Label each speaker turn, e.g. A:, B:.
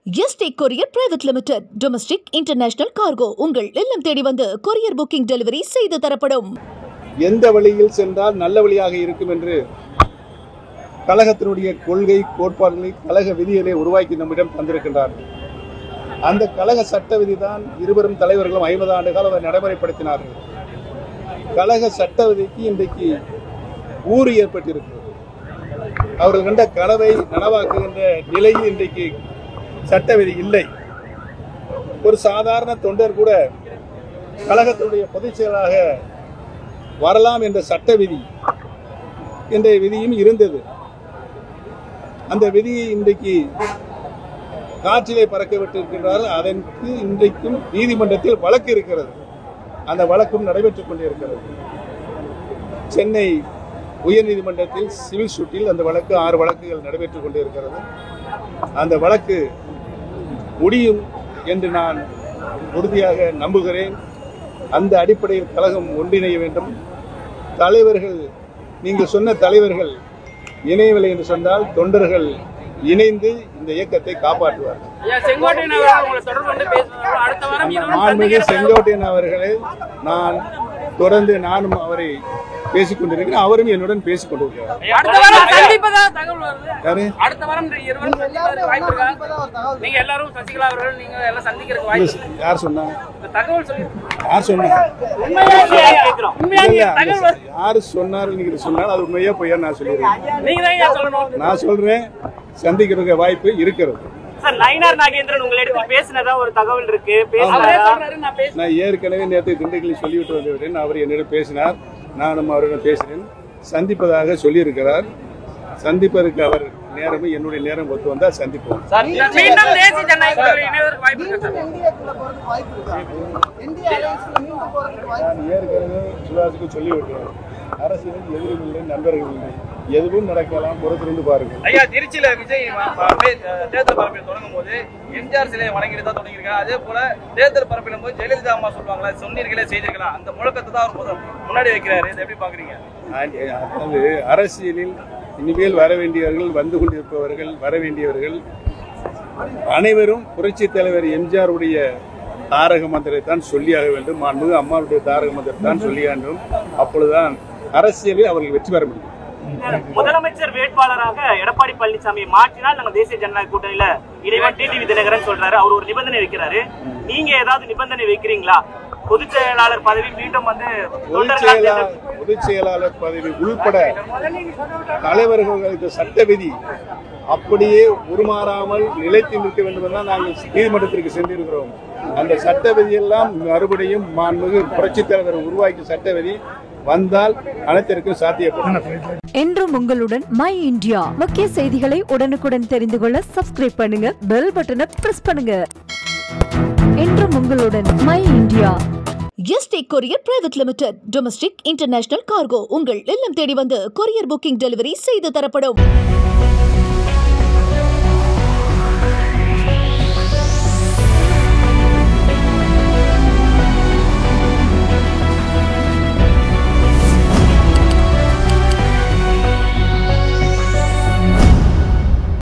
A: Yesterday courier private limited domestic international cargo உங்கள் இல்லம் தேடி வந்து கொரியர் புக்கிங் டெலிவரி செய்து தரப்படும்.
B: எந்த வழியில் சென்றால் நல்ல வழியாக இருக்கும் என்று கழகத்தினுடைய கொள்கை கோட்பாடுகளை கழக விதிகளை உருவாக்கி நம்மிடம் தந்திருக்கின்றார்கள். அந்த கழக சட்ட விதி தான் இருவரும் தலைவர்களும் 50 ஆண்டு காலம் அதை நடைமுறைப்படுத்தினார்கள். கழக சட்ட விதிக்கு இன்றைக்கு ஊறு ஏற்பட்டிருக்கிறது. அவர்கள் கண்ட கனவை நனவாக்குகின்ற நிலையில் இன்றைக்கு சட்ட விதி இல்லை. ஒரு சாதாரண தொண்டர் கூட கழகத்தினுடைய பொதுச் செயலாளராக வரலாம் என்ற சட்ட விதி என்ற விதியும் இருந்தது. அந்த விதியை இன்றைக்கு காற்றிலே பறக்க விட்டிருக்கிறார்கள். அதற்கு இன்றைக்கும் நீதிமன்றத்தில் வழக்கு இருக்கிறது. அந்த வழக்கும் நடைபெற்றுக் கொண்டிருக்கிறது. சென்னை உயர்நீதிமன்றத்தில் சிவில் சூட்டில் அந்த வழக்கு 6 வழக்குகள் நடைபெற்றுக் கொண்டிருக்கிறது. அந்த வழக்கு முடியும் என்று நான் உறுதியாக நம்புகிறேன். அந்த அடிப்படையில் கழகம் ஒன்றிணைய வேண்டும். தலைவர்கள், நீங்கள் சொன்ன தலைவர்கள் இணையவில்லை என்று சொன்னால் தொண்டர்கள் இணைந்து இந்த இயக்கத்தை காப்பாற்றுவார்கள். மாண்புமிகு செங்கோட்டையன் அவர்களை நான் தொடர்ந்து நானும் அவரை பேசிக் கொண்டிருக்கிறேன். அவரும் என்னுடன் பேசிக் கொண்டிருக்கிறார். யார் சொன்னா? யார் சொன்னார்? நீங்க சொன்னால் அது உண்மையா பொய்யா நான் சொல்லிடுறேன். நான் சொல்றேன், சந்திக்கிறதுக்கு வாய்ப்பு இருக்கிறது. நான் ஏற்கனவே நேற்று திண்டுக்கல்லில் சொல்லிவிட்டு வந்துவிட்டேன். அவர் என்னிடம் பேசினார், நானும் அவரிடம் பேசினேன். சந்திப்பதாக சொல்லியிருக்கிறார். சந்திப்பதற்கு அவர் நேரமும் என்னுடைய நேரம் ஒத்து வந்தால் சந்திப்போம். நான் ஏற்கனவே சுபாஷுக்கு சொல்லிவிட்டேன், அரசியலில் எதிரும் இல்லை, நண்பர்கள் இல்லை, எதுவும் நடக்கலாம், பொறுத்திருந்து பாருங்கள்.
C: ஐயா, திருச்சியில விஜய் தேர்தல் பரப்பில் தொடங்கும் போது எம்ஜிஆர் சிலையை வணங்கிட்டு தான் தொடங்கியிருக்காங்க. அதே போல தேர்தல் பரப்பிலும் போது ஜெயலலிதா அம்மா சொல்லுவாங்களா, சொன்னீர்களே செய்தீர்களா, அந்த முழக்கத்தை தான் அவர் முன்னாடி வைக்கிறாரு. இதை எப்படி பாக்குறீங்க?
B: அதாவது அரசியலில் இனிமேல் வர வேண்டியவர்கள், வந்து கொண்டிருப்பவர்கள், வர வேண்டியவர்கள் அனைவரும் புரட்சி தலைவர் எம்ஜிஆருடைய தாரக மந்திரத்தான் சொல்லியாக வேண்டும். மாண்புமிகு அம்மாவுடைய தாரக மந்திரத்தான் சொல்லிய வேண்டும். அப்பொழுதுதான் அரசியலில் அவர்கள் வெற்றி பெற முடியும்.
D: முதலமைச்சர் வேட்பாளராக எடப்பாடி பழனிசாமி மாற்றினால் நாங்க தேசிய ஜனநாயக கூட்டணியில இறைவன் டிடிவி தினகரன் சொல்றாரு. அவர் ஒரு நிபந்தனை வைக்கிறாரு. நீங்க ஏதாவது நிபந்தனை வைக்கிறீங்களா? பொதுச் செயலாளர் பதவி மீண்டும் வந்து
B: பொதுச் செயலாளர் பதவி உள்பட தலைவர்களுக்கு சட்ட விதி அப்படியே உருமாறாமல் நிலைத்து நிற்க வேண்டும் என்றால் நாங்கள் நீதிமன்றத்திற்கு சென்றிருக்கிறோம். அந்த சட்ட விதியெல்லாம் மறுபடியும் மாண்புமிகு புரட்சித் தலைவர் உருவாக்கிய சட்ட விதி வந்தால் அனைத்திற்கும் சாத்தியப்படும்.
A: என்றும் உங்களுடன் மை இந்தியா. முக்கிய செய்திகளை உடனுக்குடன் தெரிந்து கொள்ள சப்ஸ்கிரைப் பண்ணுங்க, பெல் பட்டனை பிரஸ் பண்ணுங்க. என்றும் உங்களுடன் my India. Yesterday courier private limited domestic international cargo உங்கள் இல்லம் தேடி வந்து கொரியர் புக்கிங் டெலிவரி செய்து தரப்படும்.